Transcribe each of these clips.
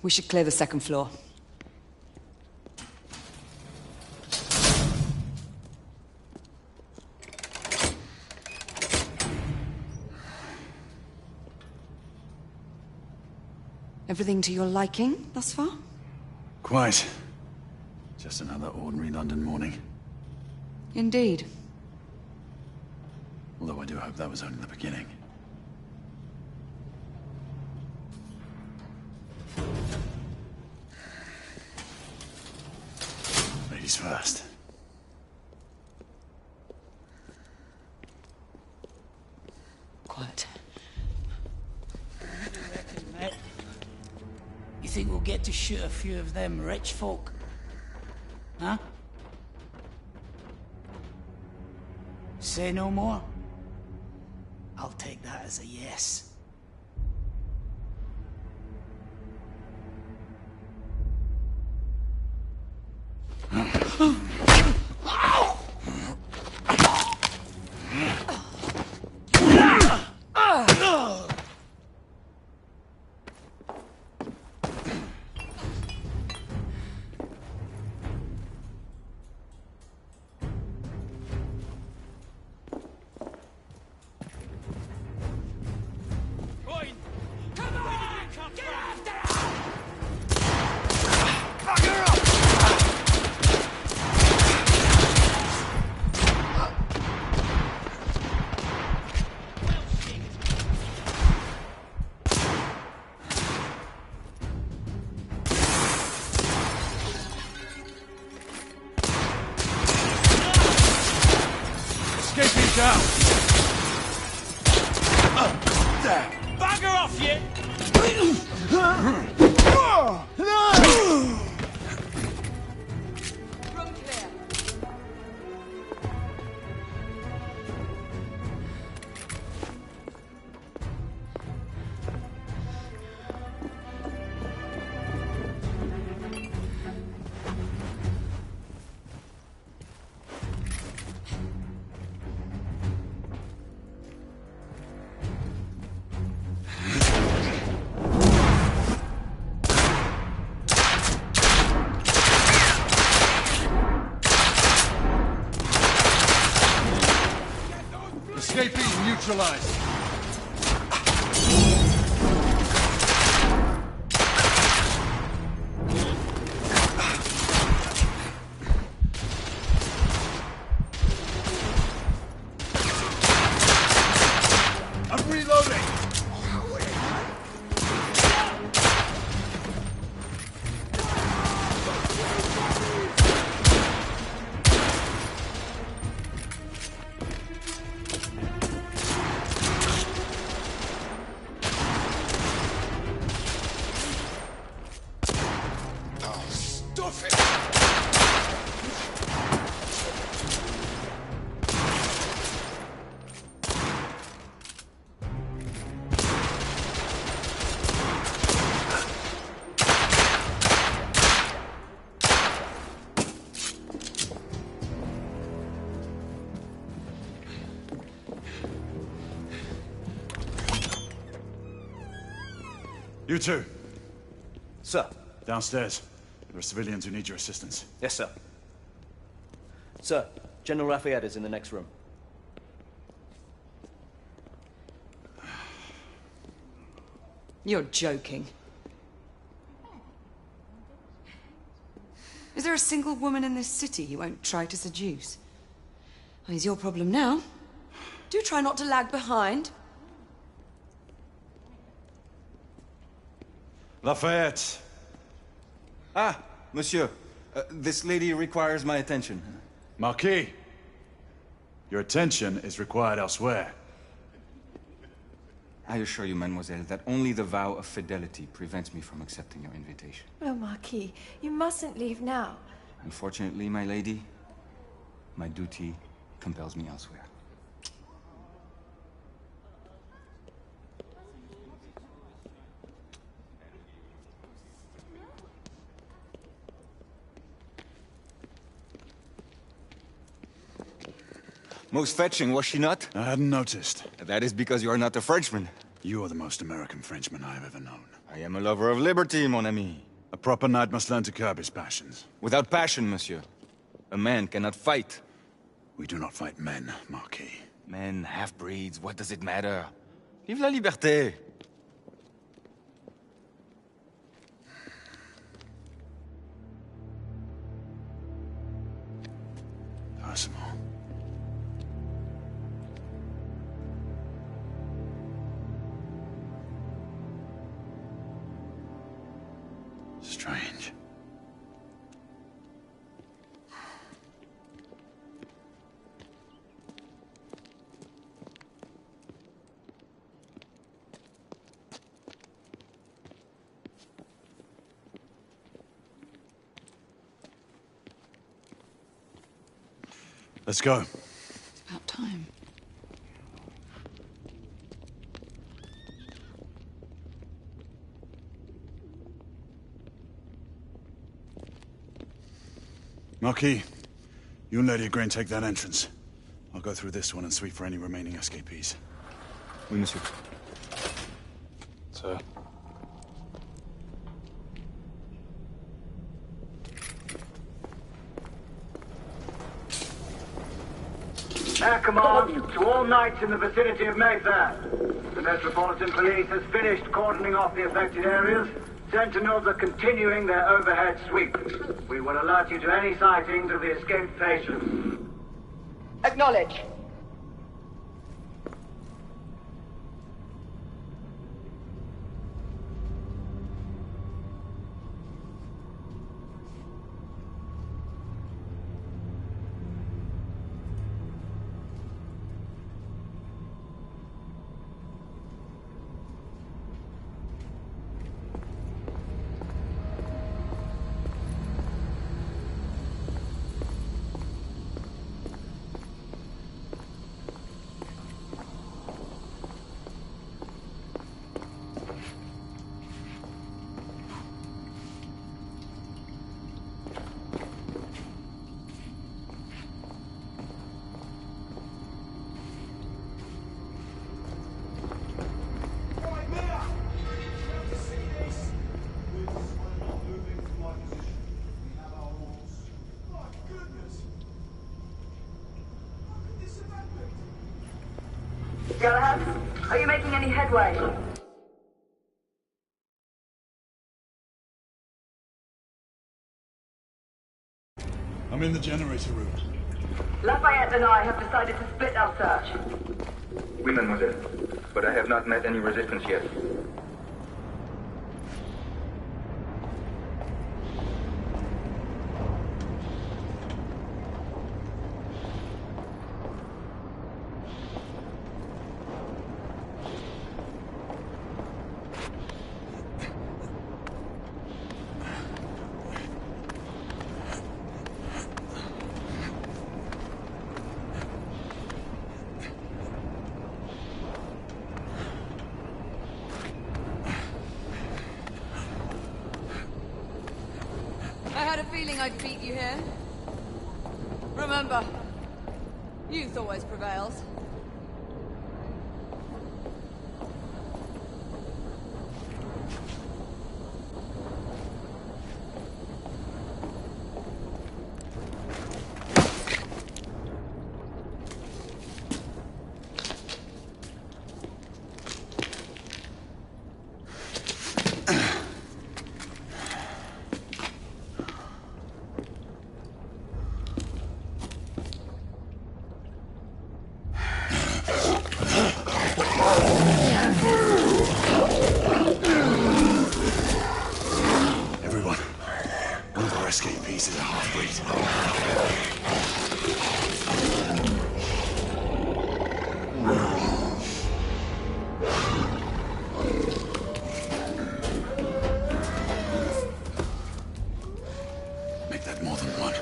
We should clear the second floor. Everything to your liking thus far? Quite. Just another ordinary London morning. Indeed. Although I do hope that was only the beginning. Ladies first. Quiet. You think we'll get to shoot a few of them rich folk? Huh? Say no more? I'll take that as a yes. Down! Bugger off, you! Room clear. Escapee neutralized. I'm reloading. You two. Sir. Downstairs. There are civilians who need your assistance. Yes, sir. Sir, General Lafayette is in the next room. You're joking. Is there a single woman in this city you won't try to seduce? Well, it's your problem now. Do try not to lag behind. Lafayette. Ah, monsieur. This lady requires my attention. Marquis. Your attention is required elsewhere. I assure you, mademoiselle, that only the vow of fidelity prevents me from accepting your invitation. Oh, Marquis, you mustn't leave now. Unfortunately, my lady, my duty compels me elsewhere. Most fetching, was she not? I hadn't noticed. That is because you are not a Frenchman. You are the most American Frenchman I have ever known. I am a lover of liberty, mon ami. A proper knight must learn to curb his passions. Without passion, monsieur, a man cannot fight. We do not fight men, Marquis. Men, half-breeds, what does it matter? Vive la liberté! Personal. Strange. Let's go. It's about time. Marquis, you and Lady Grain take that entrance. I'll go through this one and sweep for any remaining escapees. Oui, monsieur. Sir. Air command to all knights in the vicinity of Mayfair. The Metropolitan Police has finished cordoning off the affected areas. Sentinels are continuing their overhead sweep. We will alert you to any sightings of the escaped patients. Acknowledge. Galahad, are you making any headway? I'm in the generator room. Lafayette and I have decided to split our search. Oui, mademoiselle. But I have not met any resistance yet. I had a feeling I'd beat you here. Remember, youth always prevails. escapees is a half-breed. Make that more than one.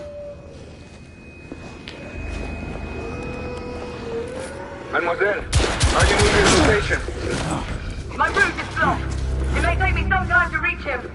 Mademoiselle, are you moving to the station? My route is blocked. It may take me some time to reach him.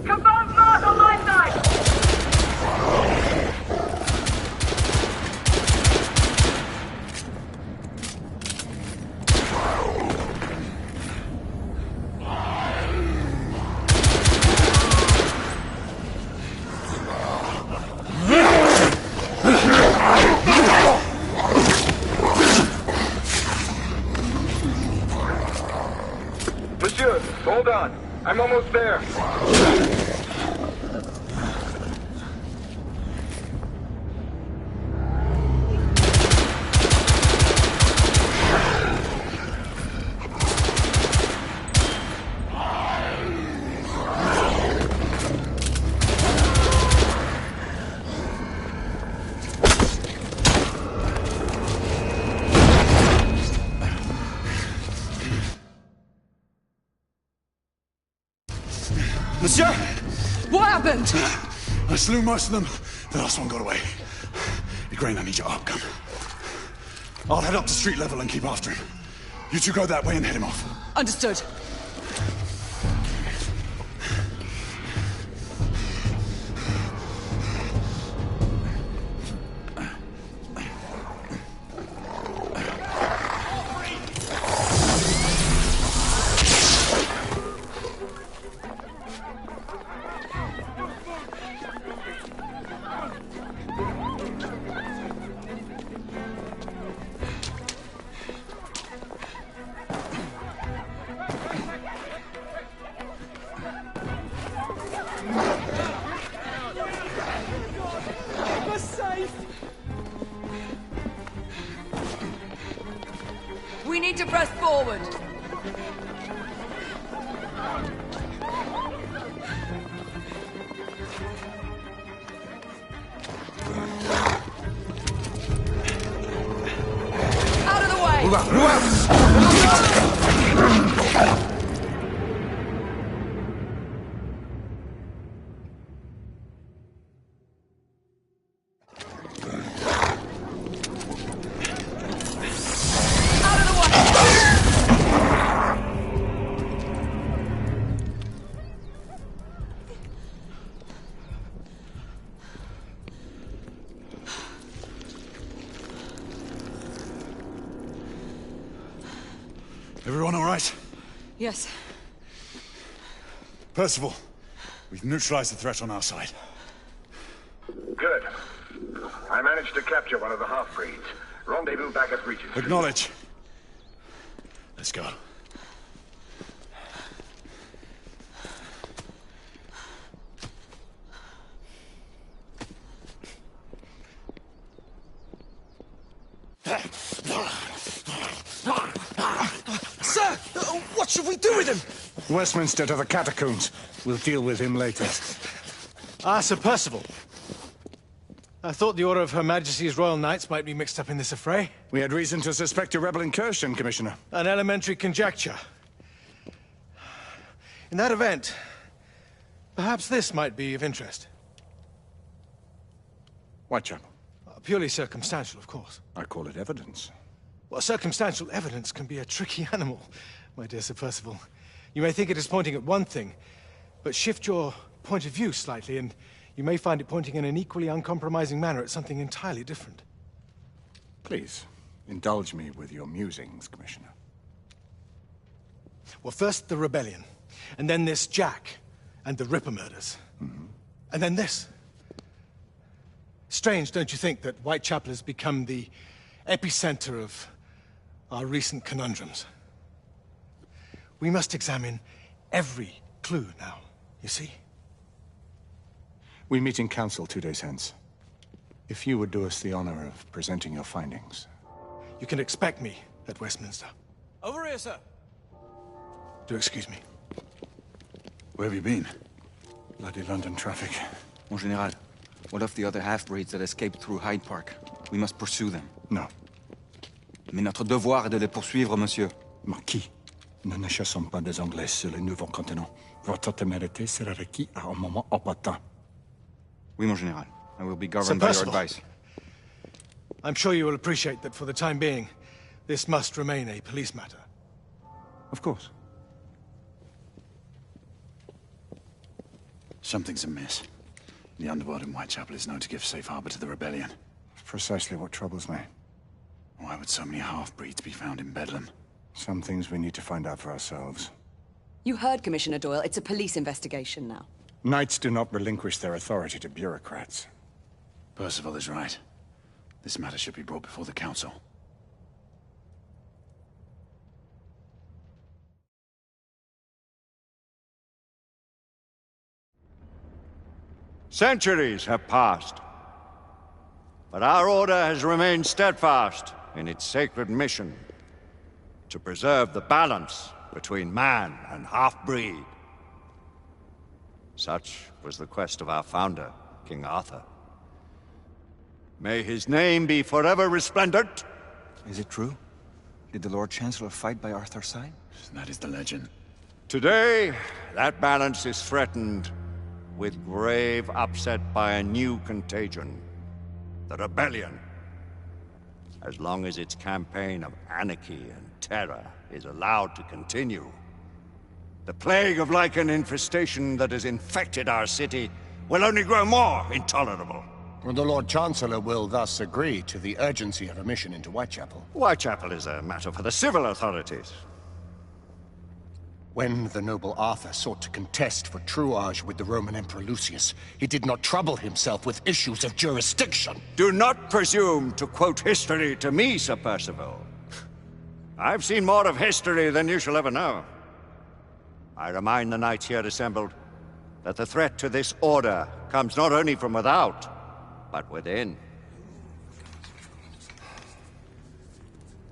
Confirmed mark on my side! Monsieur, hold on. I'm almost there. Monsieur! What happened? I slew most of them. The last one got away. Igraine, I need your arc gun. I'll head up to street level and keep after him. You two go that way and head him off. Understood. We need to press forward. Out of the way! Everyone all right? Yes. Percival, we've neutralized the threat on our side. Good. I managed to capture one of the half-breeds. Rendezvous back at Regent Street. Acknowledge. Let's go. Sir! What should we do with him? Westminster to the catacombs. We'll deal with him later. Ah, Sir Percival. I thought the Order of Her Majesty's Royal Knights might be mixed up in this affray. We had reason to suspect a rebel incursion, Commissioner. An elementary conjecture. In that event, perhaps this might be of interest. Whitechapel. Purely circumstantial, of course. I call it evidence. Well, circumstantial evidence can be a tricky animal, my dear Sir Percival. You may think it is pointing at one thing, but shift your point of view slightly, and you may find it pointing in an equally uncompromising manner at something entirely different. Please, indulge me with your musings, Commissioner. Well, first the rebellion, and then this Jack, and the Ripper murders. And then this. Strange, don't you think, that Whitechapel has become the epicenter of our recent conundrums? We must examine every clue now, you see? We meet in council 2 days hence. If you would do us the honor of presenting your findings. You can expect me at Westminster. Over here, sir. Do excuse me. Where have you been? Bloody London traffic. Mon Général, what of the other half-breeds that escaped through Hyde Park? We must pursue them. No. Mais notre devoir est de les poursuivre, monsieur. Marquis, nous ne chassons pas des Anglais sur le nouveau continent. Votre témérité sera requis à un moment opportun. Oui, mon Général. I will be governed by your advice. I'm sure you will appreciate that for the time being, this must remain a police matter. Of course. Something's amiss. The underworld in Whitechapel is known to give safe harbor to the rebellion. Precisely what troubles me. Why would so many half-breeds be found in Bedlam? Some things we need to find out for ourselves. You heard Commissioner Doyle. It's a police investigation now. Knights do not relinquish their authority to bureaucrats. Percival is right. This matter should be brought before the council. Centuries have passed, but our order has remained steadfast in its sacred mission to preserve the balance between man and half-breed. Such was the quest of our founder, King Arthur. May his name be forever resplendent. Is it true? Did the Lord Chancellor fight by Arthur's side? That is the legend. Today, that balance is threatened with grave upset by a new contagion, the rebellion. As long as its campaign of anarchy and terror is allowed to continue, the plague of lichen infestation that has infected our city will only grow more intolerable. And the Lord Chancellor will thus agree to the urgency of a mission into Whitechapel. Whitechapel is a matter for the civil authorities. When the noble Arthur sought to contest for truage with the Roman Emperor Lucius, he did not trouble himself with issues of jurisdiction. Do not presume to quote history to me, Sir Percival. I've seen more of history than you shall ever know. I remind the knights here assembled that the threat to this order comes not only from without, but within.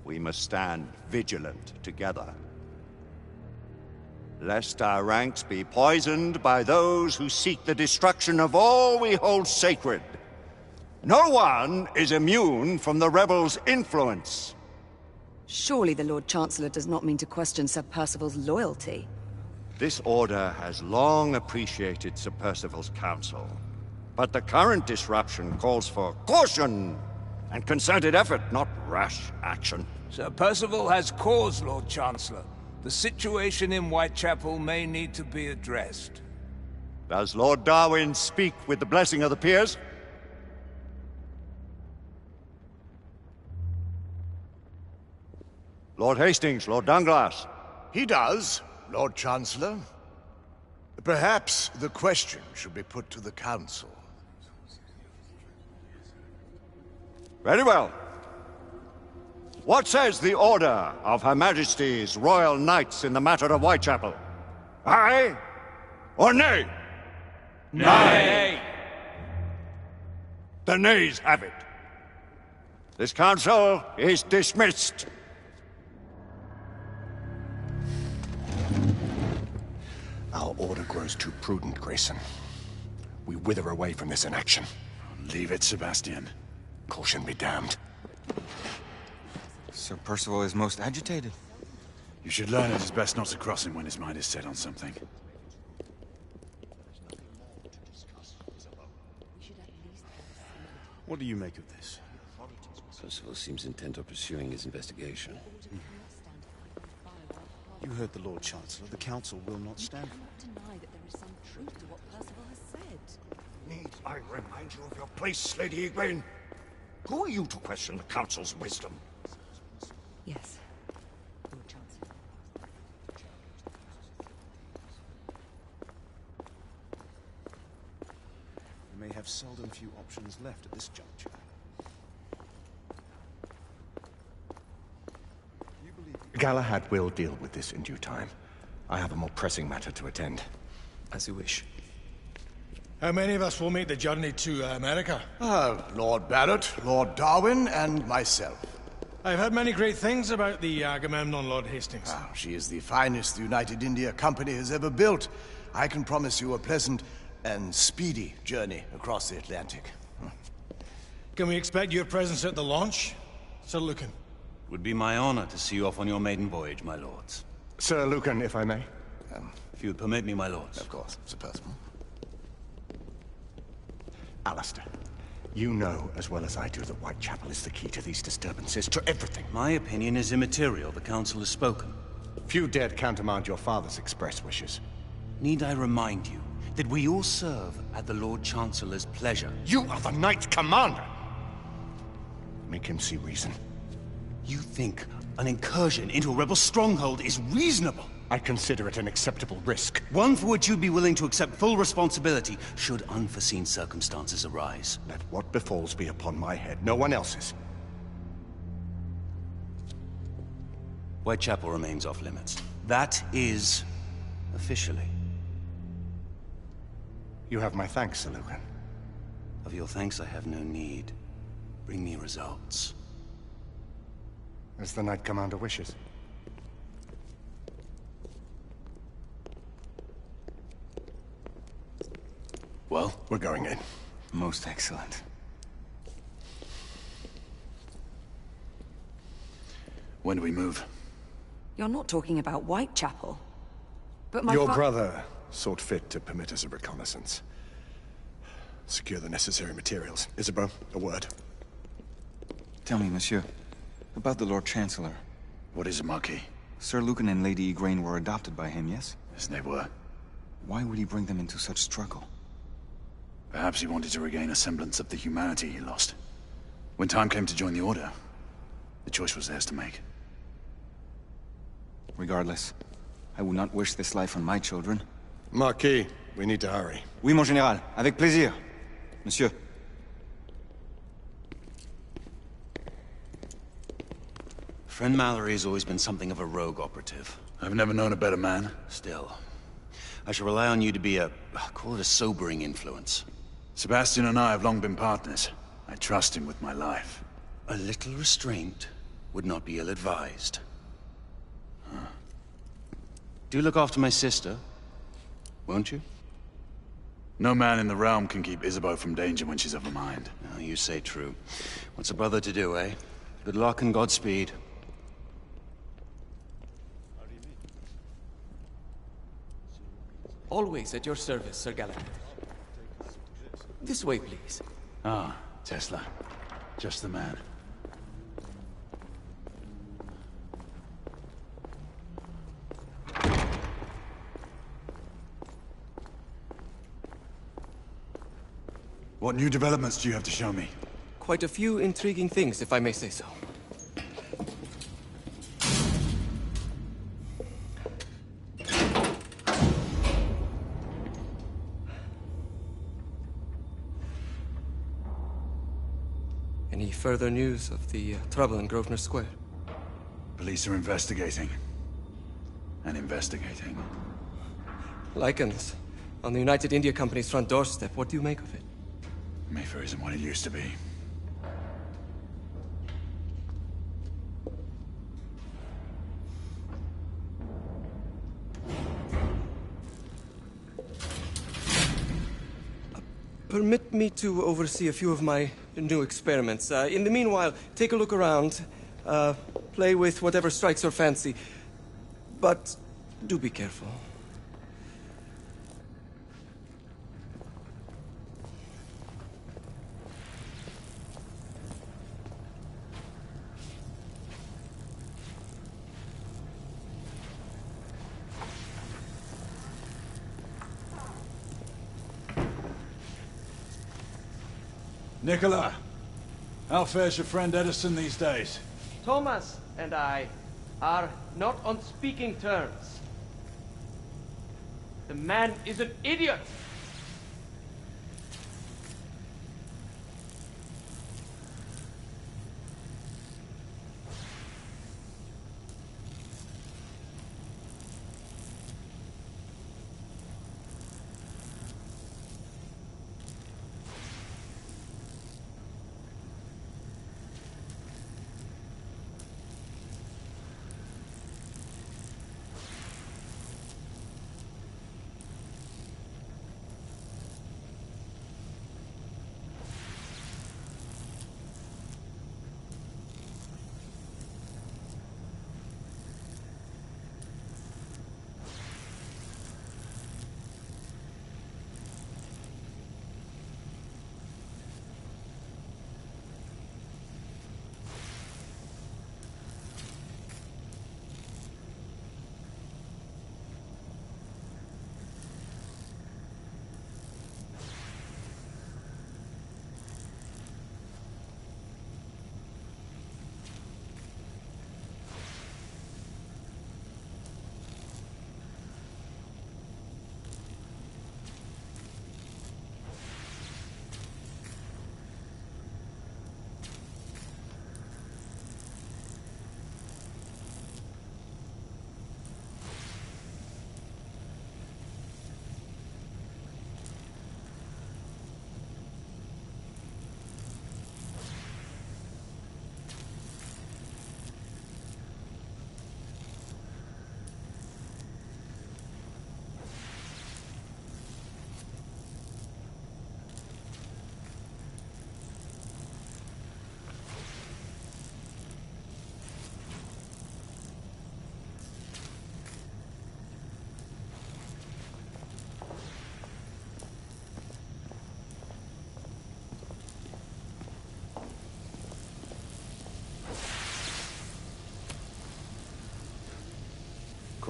We must stand vigilant together, lest our ranks be poisoned by those who seek the destruction of all we hold sacred. No one is immune from the rebels' influence. Surely the Lord Chancellor does not mean to question Sir Percival's loyalty. This order has long appreciated Sir Percival's counsel, but the current disruption calls for caution and concerted effort, not rash action. Sir Percival has cause, Lord Chancellor. The situation in Whitechapel may need to be addressed. Does Lord Darwin speak with the blessing of the peers? Lord Hastings, Lord Dunglass. He does, Lord Chancellor. Perhaps the question should be put to the Council. Very well. What says the Order of Her Majesty's Royal Knights in the matter of Whitechapel? Aye or nay? Nay! The nays have it. This council is dismissed. Our order grows too prudent, Grayson. We wither away from this inaction. Leave it, Sebastian. Caution be damned. Sir Percival is most agitated. You should learn it is best not to cross him when his mind is set on something. What do you make of this? Percival seems intent on pursuing his investigation. You heard the Lord Chancellor. The Council will not stand for it. Deny that there is some truth to what Percival has said. Need I remind you of your place, Lady Egwene? Who are you to question the Council's wisdom? Yes, Lord Chancellor. We may have seldom few options left at this juncture. Galahad will deal with this in due time. I have a more pressing matter to attend. As you wish. How many of us will make the journey to America? Lord Barrett, Lord Darwin, and myself. I've heard many great things about the Agamemnon, Lord Hastings. She is the finest the United India Company has ever built. I can promise you a pleasant and speedy journey across the Atlantic. Can we expect your presence at the launch, Sir Lucan? It would be my honor to see you off on your maiden voyage, my lords. Sir Lucan, if I may? If you would permit me, my lords. Of course, Sir Percival. Alistair, you know as well as I do that Whitechapel is the key to these disturbances, to everything. My opinion is immaterial. The Council has spoken. Few dared countermand your father's express wishes. Need I remind you that we all serve at the Lord Chancellor's pleasure. You are the Knight Commander! Make him see reason. You think an incursion into a rebel stronghold is reasonable? I consider it an acceptable risk. One for which you'd be willing to accept full responsibility should unforeseen circumstances arise. Let what befalls be upon my head, no one else's. Whitechapel remains off limits. That is... officially. You have my thanks, Sir Lucan. Of your thanks I have no need. Bring me results. As the Knight Commander wishes. Well, we're going in. Most excellent. When do we move? You're not talking about Whitechapel. But my Your fa- brother sought fit to permit us a reconnaissance. Secure the necessary materials. Isabeau, a word. Tell me, monsieur, about the Lord Chancellor. What is it, Marquis? Sir Lucan and Lady Igraine were adopted by him, yes? Yes, they were. Why would he bring them into such struggle? Perhaps he wanted to regain a semblance of the humanity he lost. When time came to join the Order, the choice was theirs to make. Regardless, I would not wish this life on my children. Marquis, we need to hurry. Oui, mon général. Avec plaisir. Monsieur. Friend Mallory has always been something of a rogue operative. I've never known a better man. Still, I shall rely on you to be a... call it a sobering influence. Sebastian and I have long been partners. I trust him with my life. A little restraint would not be ill-advised. Do look after my sister, won't you? No man in the realm can keep Isabeau from danger when she's of a mind. Oh, you say true. What's a brother to do, eh? Good luck and Godspeed. Always at your service, Sir Galahad. This way, please. Ah, Tesla. Just the man. What new developments do you have to show me? Quite a few intriguing things, if I may say so. Any further news of the trouble in Grosvenor Square? Police are investigating. And investigating. Lycans, on the United India Company's front doorstep. What do you make of it? Mayfair isn't what it used to be. Permit me to oversee a few of my new experiments. In the meanwhile, take a look around. Play with whatever strikes your fancy. But do be careful. Nicola, how fares your friend Edison these days? Thomas and I are not on speaking terms. The man is an idiot!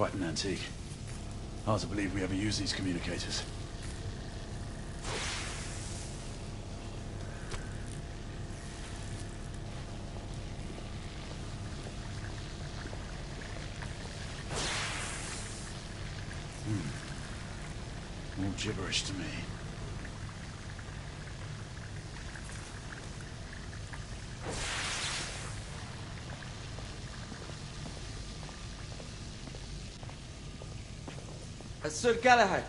Quite an antique. Hard to believe we ever use these communicators. All gibberish to me. Sir Galahad.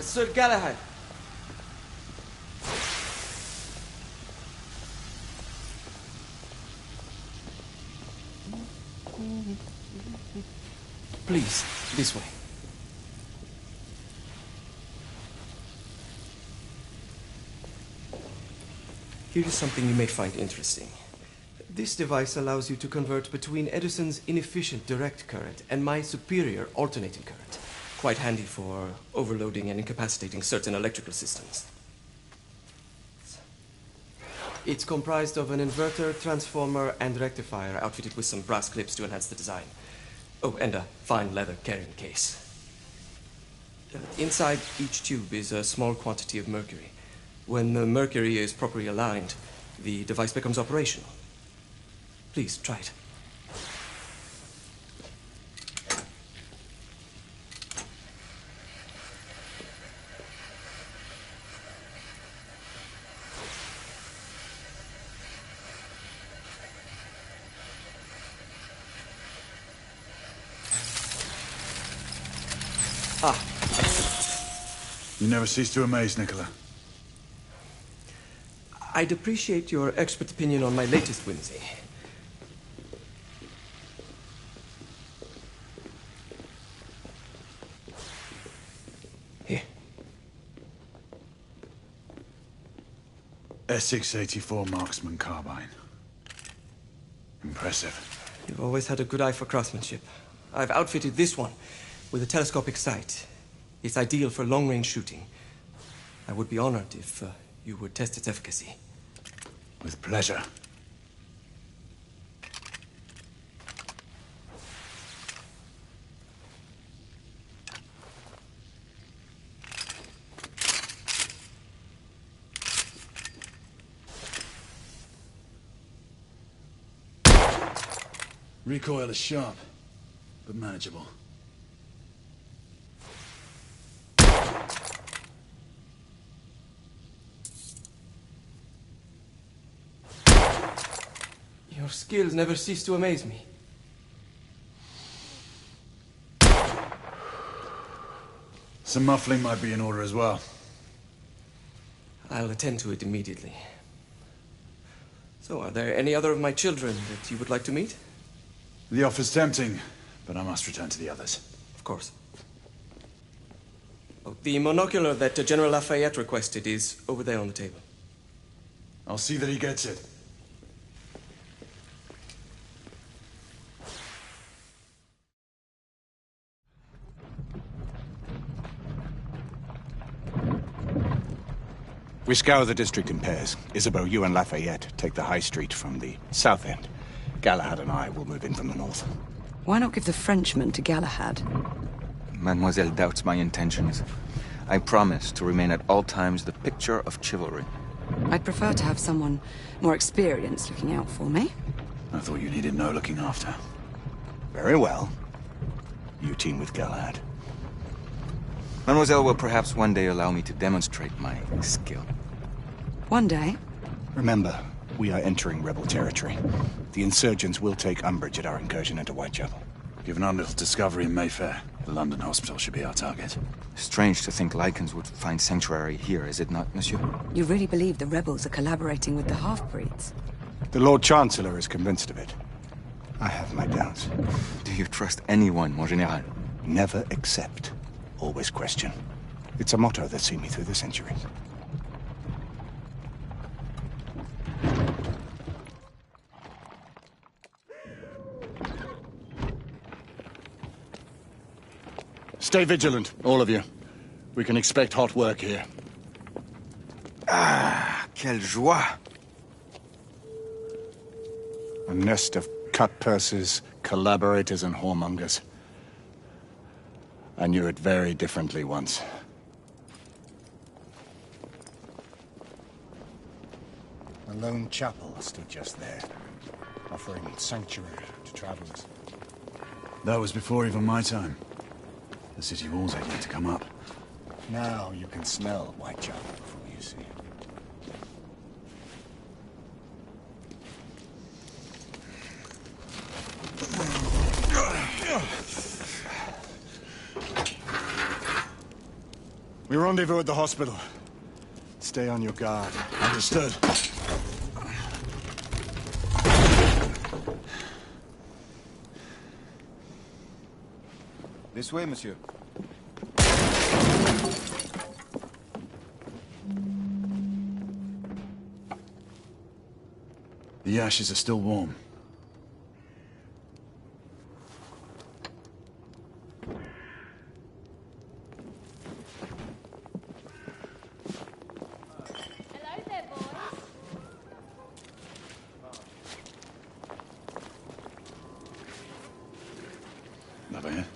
Sir Galahad. Please, this way. Here is something you may find interesting. This device allows you to convert between Edison's inefficient direct current and my superior alternating current. Quite handy for overloading and incapacitating certain electrical systems. It's comprised of an inverter, transformer, and rectifier outfitted with some brass clips to enhance the design. Oh, and a fine leather carrying case. Inside each tube is a small quantity of mercury. When the mercury is properly aligned, the device becomes operational. Please, try it. You never cease to amaze, Nicola. I'd appreciate your expert opinion on my latest whimsy. Here. S684 Marksman Carbine. Impressive. You've always had a good eye for craftsmanship. I've outfitted this one with a telescopic sight. It's ideal for long-range shooting. I would be honored if you would test its efficacy. With pleasure. Recoil is sharp, but manageable. Your skills never cease to amaze me. Some muffling might be in order as well. I'll attend to it immediately. So, are there any other of my children that you would like to meet? The offer's tempting, but I must return to the others. Of course. Oh, the monocular that General Lafayette requested is over there on the table. I'll see that he gets it. We scour the district in pairs. Isabeau, you and Lafayette take the high street from the south end. Galahad and I will move in from the north. Why not give the Frenchman to Galahad? Mademoiselle doubts my intentions. I promise to remain at all times the picture of chivalry. I'd prefer to have someone more experienced looking out for me. I thought you needed no looking after. Very well. You team with Galahad. Mademoiselle will perhaps one day allow me to demonstrate my skill. One day? Remember, we are entering rebel territory. The insurgents will take umbrage at our incursion into Whitechapel. Given our little discovery in Mayfair, the London hospital should be our target. Strange to think Lycans would find sanctuary here, is it not, monsieur? You really believe the rebels are collaborating with the half-breeds? The Lord Chancellor is convinced of it. I have my doubts. Do you trust anyone, mon général? Never accept. Always question. It's a motto that's seen me through the centuries. Stay vigilant, all of you. We can expect hot work here. Ah, quelle joie! A nest of cut-pursers, collaborators, and whoremongers. I knew it very differently once. A lone chapel stood just there, offering sanctuary to travelers. That was before even my time. The city walls had yet to come up. Now you can smell Whitechapel before you see it. We rendezvous at the hospital. Stay on your guard. Understood. This way, monsieur. The ashes are still warm. Hello there, boys. Never here.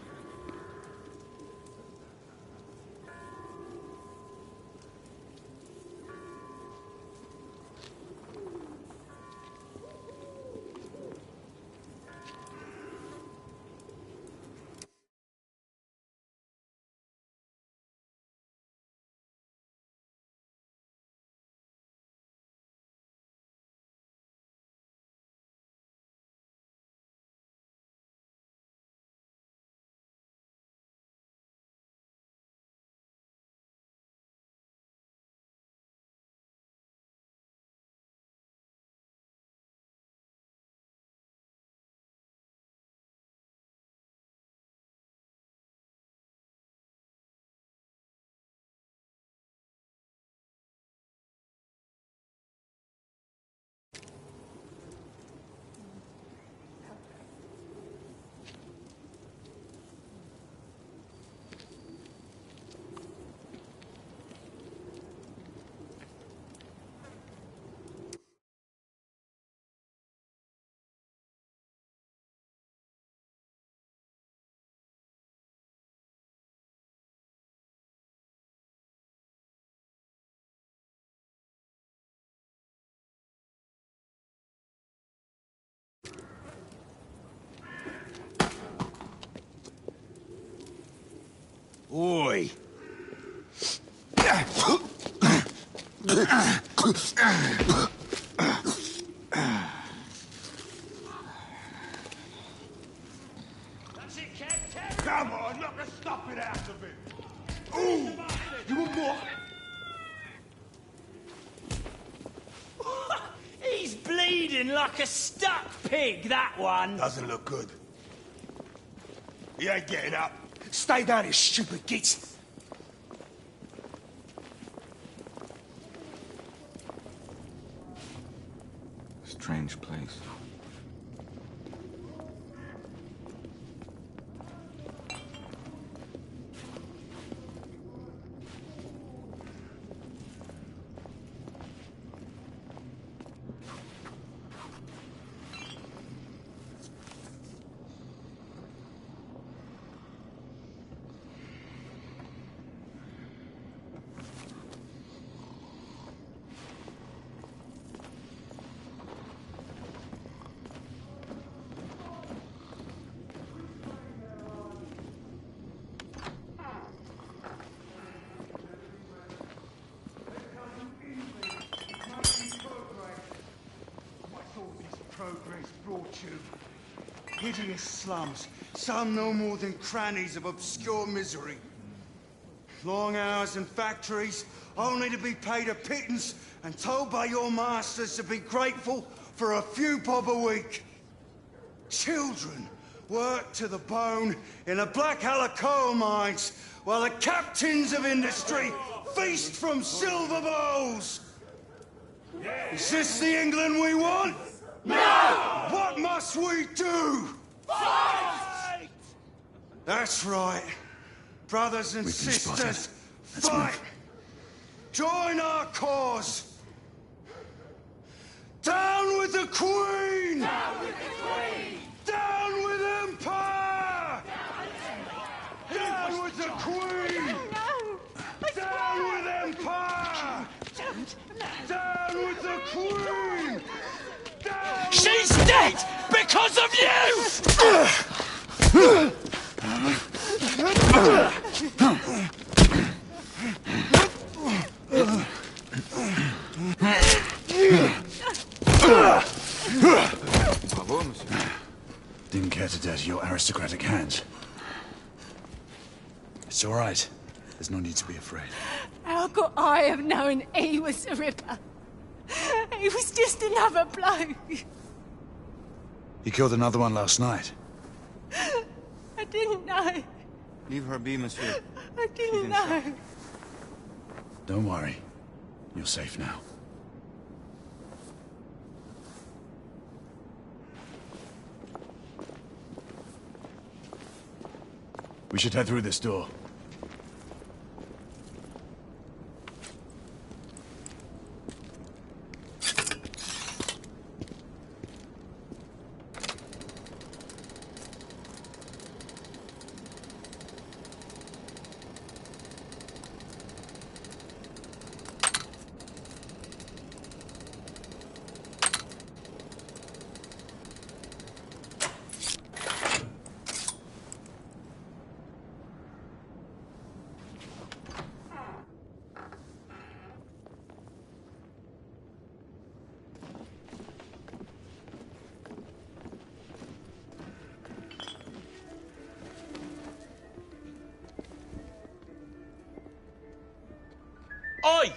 Oi! Come on, knock the stuffing out of him! Ooh! You want more? He's bleeding like a stuck pig, that one. Doesn't look good. He ain't getting up. Stay down, you stupid git. Strange place. Progress brought you. Hideous slums, some no more than crannies of obscure misery. Long hours in factories, only to be paid a pittance and told by your masters to be grateful for a few bob a week. Children work to the bone in the Blackhala coal mines, while the captains of industry feast from silver bowls. Is this the England we want? No! What must we do? Fight! That's right. Brothers and We've been sisters, spotted. Let's fight! move. Join our cause! Down with the Queen! Down with the Queen! Down with Empire! Down with the Queen! Down with Empire! Down with the Queen! Down She's dead because of you! Bravo, monsieur. Didn't care to dirty your aristocratic hands. It's all right. There's no need to be afraid. How could I have known he was the Ripper? He was just another bloke. He killed another one last night. I didn't know. Leave her be, monsieur. I didn't know. Don't worry. You're safe now. We should head through this door. Oi!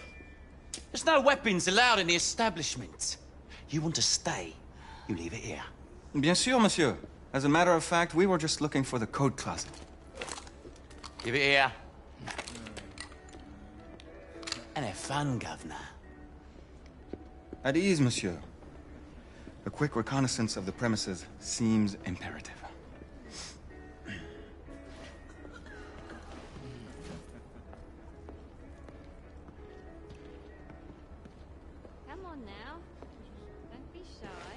There's no weapons allowed in the establishment. You want to stay, you leave it here. Bien sûr, monsieur. As a matter of fact, we were just looking for the code closet. Give it here. And have fun, Governor. At ease, monsieur. A quick reconnaissance of the premises seems imperative. Come on now. Don't be shy.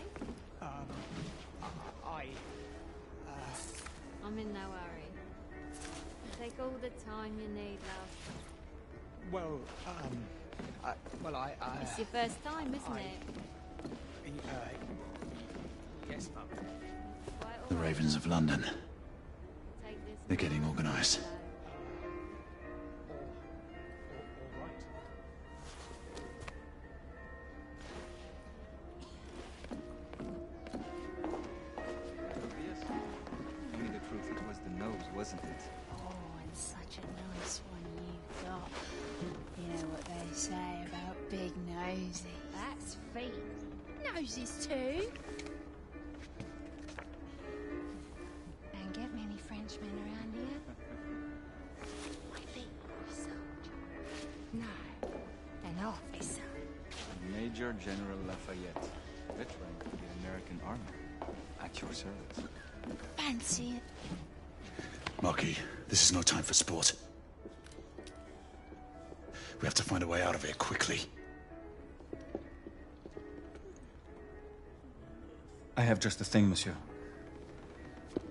I'm in no hurry. Take all the time you need, love. Well, It's your first time, isn't it? Yes, Mum. The Ravens of London. Take this. They're getting organized. Tell me the truth, it was the nose, wasn't it? Oh, and such a nice one you've got. You know what they say about big nosy. That's feet. Noses too. Don't get many Frenchmen around here. My feet are a soldier. No, an officer. Major General Lafayette, veteran of the American Army, at your service. Fancy it. Marquis, this is no time for sport. We have to find a way out of here quickly. I have just the thing, monsieur.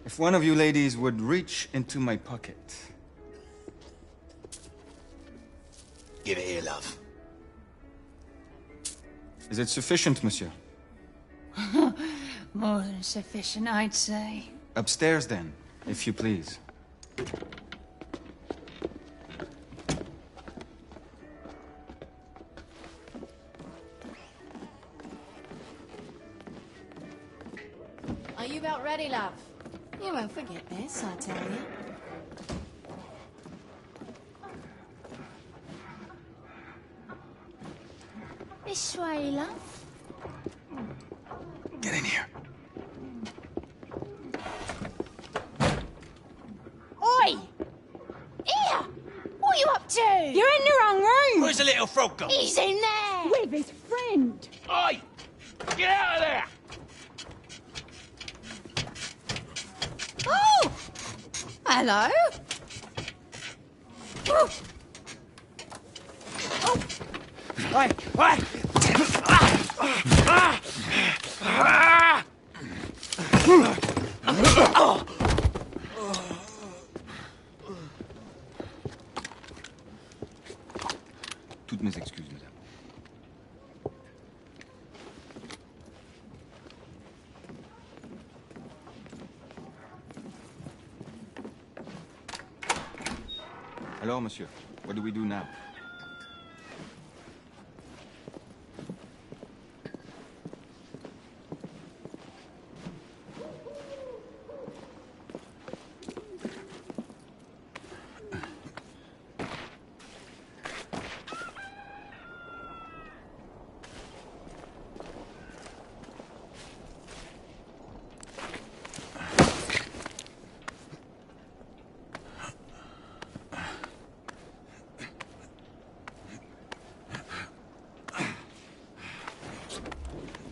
If one of you ladies would reach into my pocket. Give it here, love. Is it sufficient, monsieur? More than sufficient, I'd say. Upstairs, then, if you please. Are you about ready, love? You won't forget this, I tell you. This way, love. Get in here. Oi! Here! What are you up to? You're in the wrong room! Where's the little frog gone? He's in there! With his friend! Oi! Get out of there! Oh! Hello? Toutes mes excuses, madame. Alors, monsieur, what do we do now?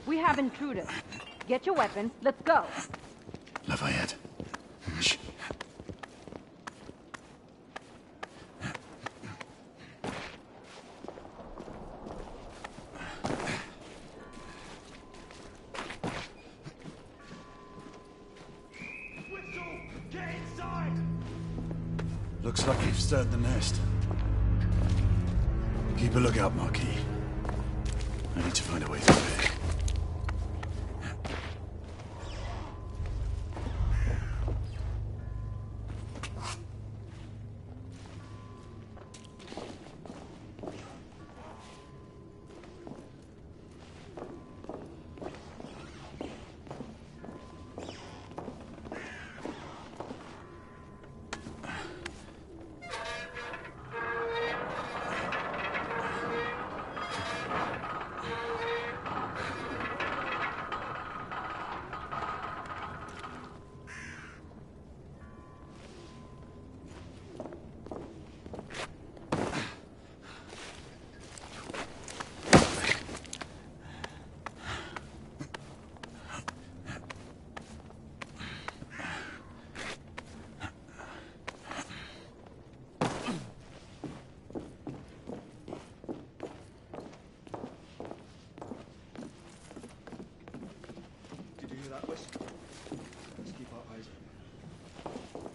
We have intruders. Get your weapons. Let's go. Lafayette. Shh. Get inside! Looks like you've stirred the nest. Keep a lookout, Marquis. I need to find a way through it.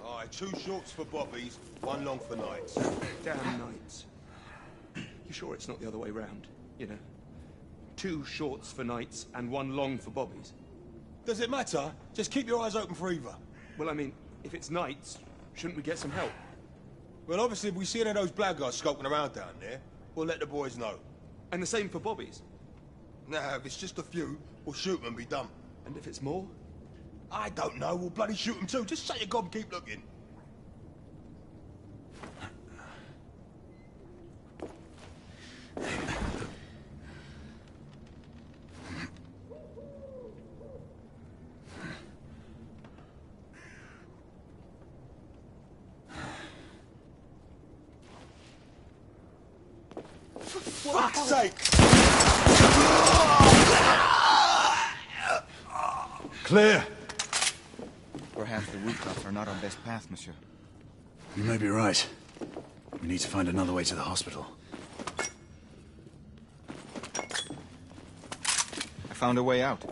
Aye, 2 shorts for bobbies, 1 long for nights. Damn nights. You sure it's not the other way round? You know, 2 shorts for nights and 1 long for bobbies. Does it matter? Just keep your eyes open for either. Well, I mean, if it's nights, shouldn't we get some help? Well, obviously, if we see any of those blackguards skulking around down there, we'll let the boys know. And the same for bobbies? Nah, if it's just a few, we'll shoot them and be done. And if it's more? I don't know, we'll bloody shoot them too. Just shut your gob and keep looking. Fuck's sake! Clear! Perhaps the rooftops are not our best path, monsieur. You may be right. We need to find another way to the hospital. I found a way out.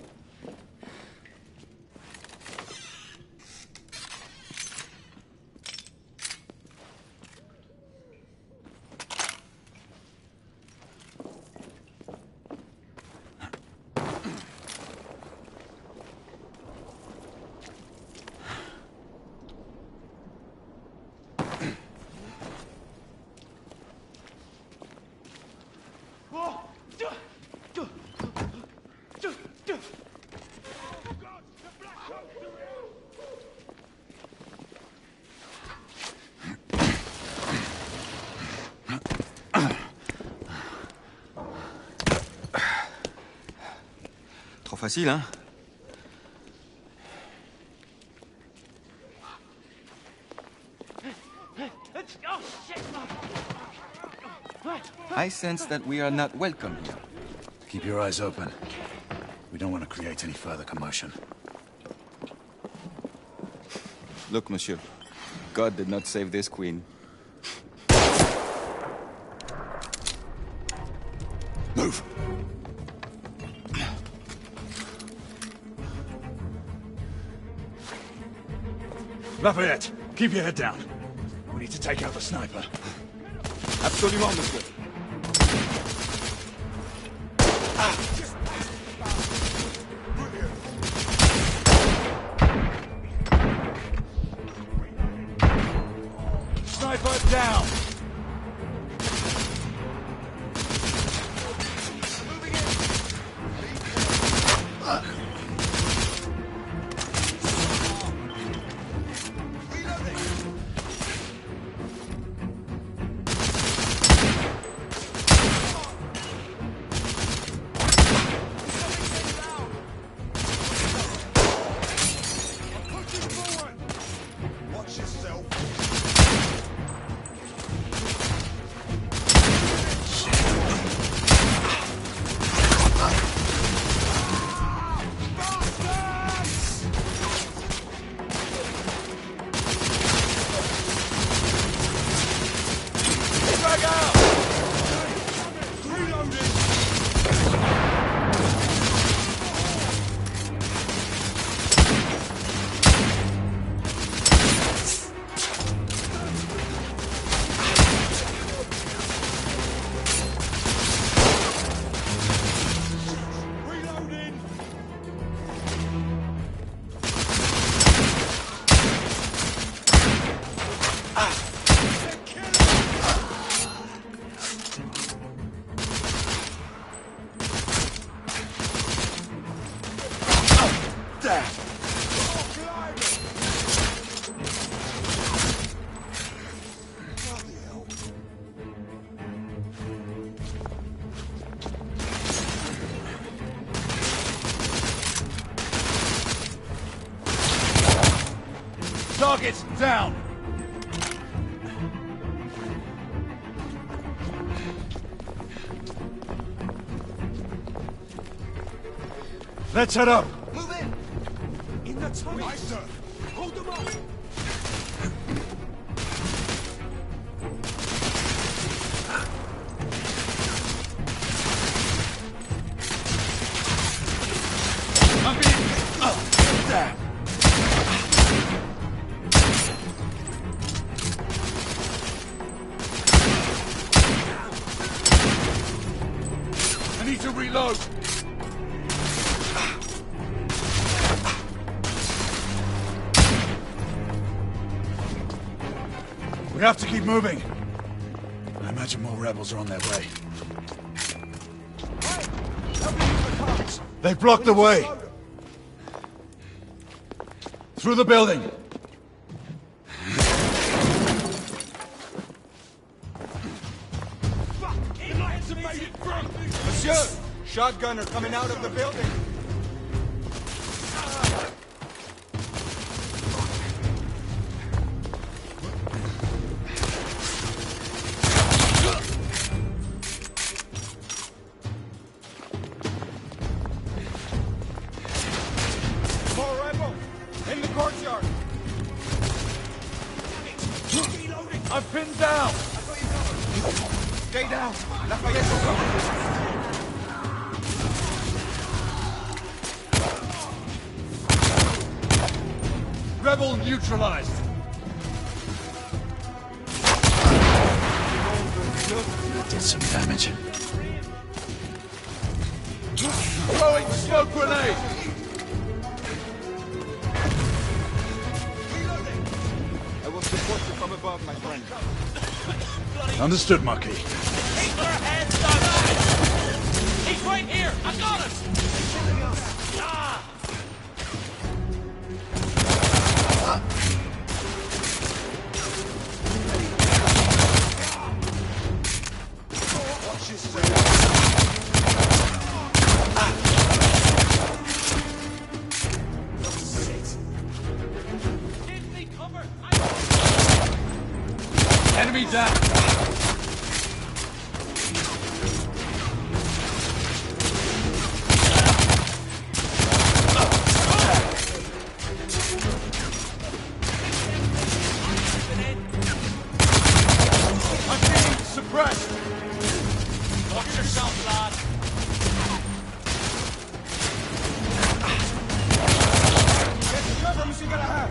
Trop facile, hein? I sense that we are not welcome here. Keep your eyes open. We don't want to create any further commotion. Look, monsieur. God did not save this queen. Lafayette, keep your head down. We need to take out the sniper. Absolument, monsieur. Sniper down! Targets down! Let's head up! Move in! In the tunnel! Aye, sir! Hold them up! I'm being... Damn! I need to reload! We have to keep moving. I imagine more rebels are on their way. They've blocked the way. Through the building. Monsieur! Shotgunner coming out of the building! More rebels! In the courtyard! I'm pinned down! Stay down! Lafayette will cover. Rebel neutralized! Did some damage. Throwing smoke grenade! I will support you from above, my friend. Understood, Marquis. Keep our hands up! He's right here! I got him! Ah! Watch yourself! Give me cover! Enemy down! I'm being suppressed! Watch yourself, lad! Get the cover, monsieur Galahad!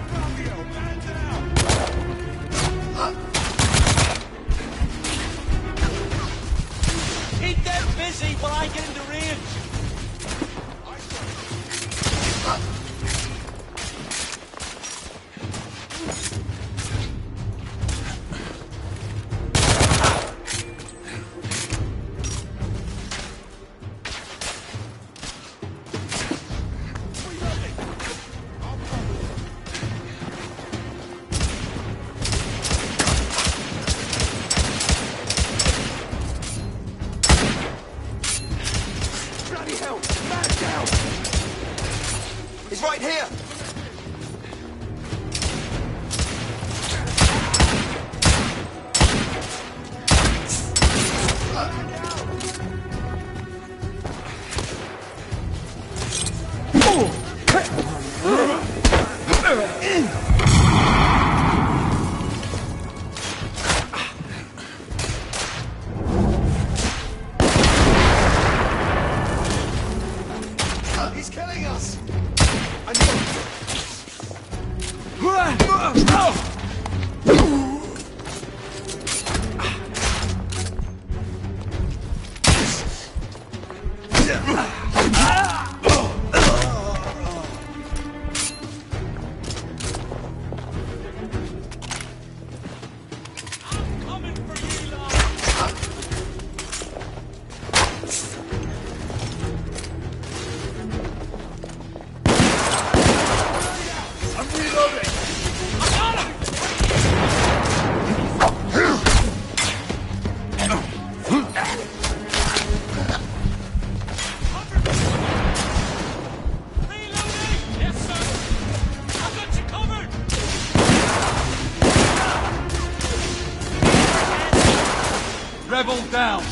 Rebel down!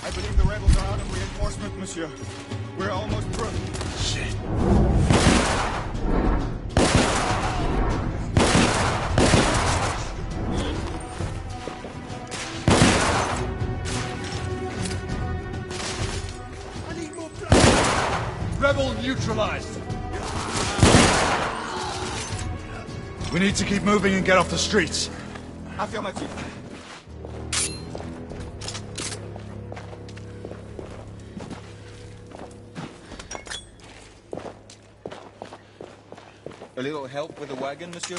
I believe the rebels are out of reinforcement, monsieur. We're almost through. Shit. Rebel neutralized. We need to keep moving and get off the streets. Affirmative. A little help with the wagon, monsieur?